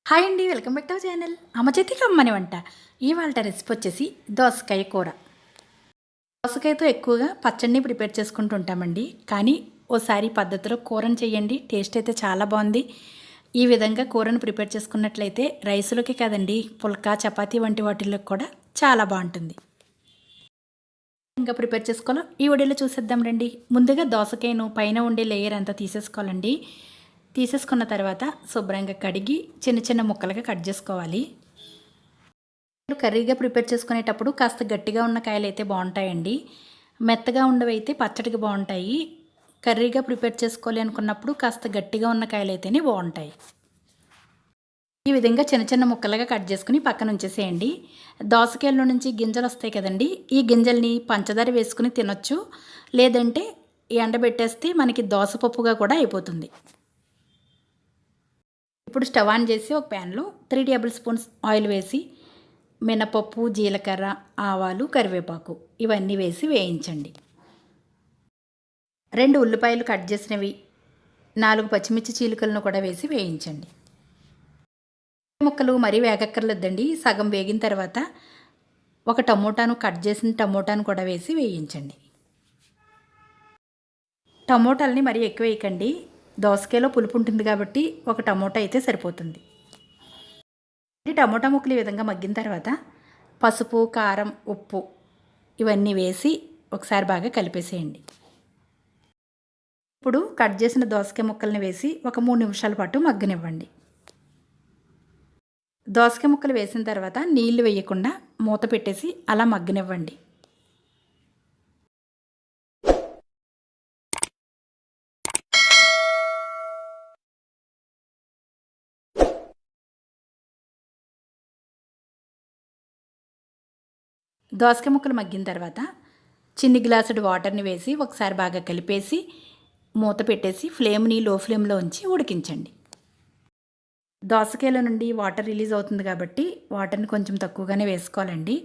Hi అండి, welcome back to our channel. అమ్మ చేతికి అమ్మని వంట. ఇవాళ రెసిపీ వచ్చేసి దోసకాయ కూర. దోసకాయతో ఎక్కువగా పచ్చడిని ప్రిపేర్ చేసుకుంటూ ఉంటామండి. కానీ ఓసారి పద్ధతిలో కూరను చేయండి, టేస్ట్ అయితే చాలా బాగుంది. ఈ విధంగా కూరను ప్రిపేర్ చేసుకున్నట్లయితే రైసులోకి కాదండి, పుల్కా చపాతీ వంటి వాటిల్లో కూడా చాలా బాగుంటుంది. ఇంకా ప్రిపేర్ చేసుకోవాలో ఈ వీడియోలో చూసేద్దాం రండి. ముందుగా దోసకాయను పైన ఉండే లేయర్ అంతా తీసేసుకోవాలండి. తీసేసుకున్న తర్వాత శుభ్రంగా కడిగి చిన్న చిన్న ముక్కలుగా కట్ చేసుకోవాలి. కర్రీగా ప్రిపేర్ చేసుకునేటప్పుడు కాస్త గట్టిగా ఉన్న కాయలు అయితే బాగుంటాయండి. మెత్తగా ఉండవైతే పచ్చడికి బాగుంటాయి. కర్రీగా ప్రిపేర్ చేసుకోవాలి అనుకున్నప్పుడు కాస్త గట్టిగా ఉన్న కాయలు అయితేనే బాగుంటాయి. ఈ విధంగా చిన్న చిన్న ముక్కలుగా కట్ చేసుకుని పక్కన ఉంచేసేయండి. దోసకాయల నుంచి గింజలు వస్తాయి కదండి, ఈ గింజల్ని పంచదార వేసుకుని తినొచ్చు, లేదంటే ఎండబెట్టేస్తే మనకి దోసపప్పుగా కూడా అయిపోతుంది. ఇప్పుడు స్టవ్ ఆన్ చేసి ఒక ప్యాన్లో 3 టేబుల్ స్పూన్స్ ఆయిల్ వేసి మినపప్పు, జీలకర్ర, ఆవాలు, కరివేపాకు ఇవన్నీ వేసి వేయించండి. 2 ఉల్లిపాయలు కట్ చేసినవి, 4 పచ్చిమిర్చి చీలికలను కూడా వేసి వేయించండి. ముక్కలు మరీ వేగక్కర్లేదండి. సగం వేగిన తర్వాత ఒక టమోటాను కట్ చేసిన టమోటాను కూడా వేసి వేయించండి. టమోటాలని మరీ ఎక్కువ వేయకండి, దోసకాయలో పులుపు ఉంటుంది కాబట్టి ఒక టమోటా అయితే సరిపోతుంది. టమోటా ముక్కలు ఈ విధంగా మగ్గిన తర్వాత పసుపు, కారం, ఉప్పు ఇవన్నీ వేసి ఒకసారి బాగా కలిపేసేయండి. ఇప్పుడు కట్ చేసిన దోసకాయ ముక్కల్ని వేసి ఒక 3 నిమిషాల పాటు మగ్గనివ్వండి. దోసకాయ ముక్కలు వేసిన తర్వాత నీళ్లు వేయకుండా మూత పెట్టేసి అలా మగ్గనివ్వండి. దోసకాయ ముక్కలు మగ్గిన తర్వాత చిన్ని గ్లాసుడు వాటర్ని వేసి ఒకసారి బాగా కలిపేసి మూత పెట్టేసి ఫ్లేమ్ని లో ఫ్లేమ్లో ఉంచి ఉడికించండి. దోసకాయల నుండి వాటర్ రిలీజ్ అవుతుంది కాబట్టి వాటర్ని కొంచెం తక్కువగానే వేసుకోవాలండి,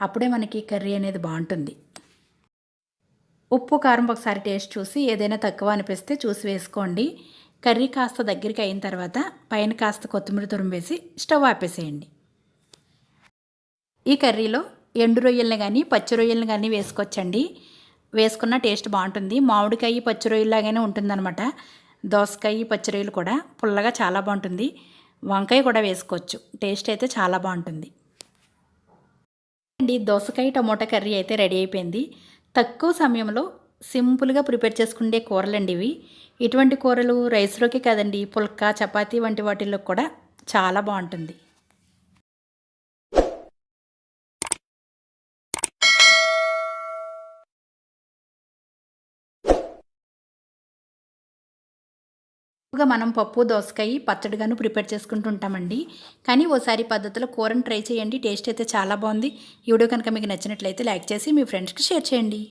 అప్పుడే మనకి కర్రీ అనేది బాగుంటుంది. ఉప్పు, కారం ఒకసారి టేస్ట్ చూసి ఏదైనా తక్కువ అనిపిస్తే చూసి వేసుకోండి. కర్రీ కాస్త దగ్గరికి అయిన తర్వాత పైన కాస్త కొత్తిమీర తురుము వేసి స్టవ్ ఆపేసేయండి. ఈ కర్రీలో ఎండు రొయ్యలను కానీ పచ్చి రొయ్యలను కానీ వేసుకోవచ్చండి. వేసుకున్న టేస్ట్ బాగుంటుంది. మామిడికాయ పచ్చి రొయ్యలాగానే ఉంటుందన్నమాట. దోసకాయ పచ్చి రొయ్యలు కూడా పుల్లగా చాలా బాగుంటుంది. వంకాయ కూడా వేసుకోవచ్చు, టేస్ట్ అయితే చాలా బాగుంటుంది అండి. దోసకాయ టమోటా కర్రీ అయితే రెడీ అయిపోయింది. తక్కువ సమయంలో సింపుల్గా ప్రిపేర్ చేసుకునే కూరలండి ఇవి. ఇటువంటి కూరలు రైస్లోకి కాదండి, పుల్కా చపాతీ వంటి వాటిల్లో కూడా చాలా బాగుంటుంది. మనం పప్పు, దోసకాయ పచ్చడిగాను ప్రిపేర్ చేసుకుంటూ ఉంటామండి. కానీ ఓసారి పద్ధతిలో కూరను ట్రై చేయండి, టేస్ట్ అయితే చాలా బాగుంది. ఈ వీడియో కనుక మీకు నచ్చినట్లయితే లైక్ చేసి మీ ఫ్రెండ్స్కి షేర్ చేయండి.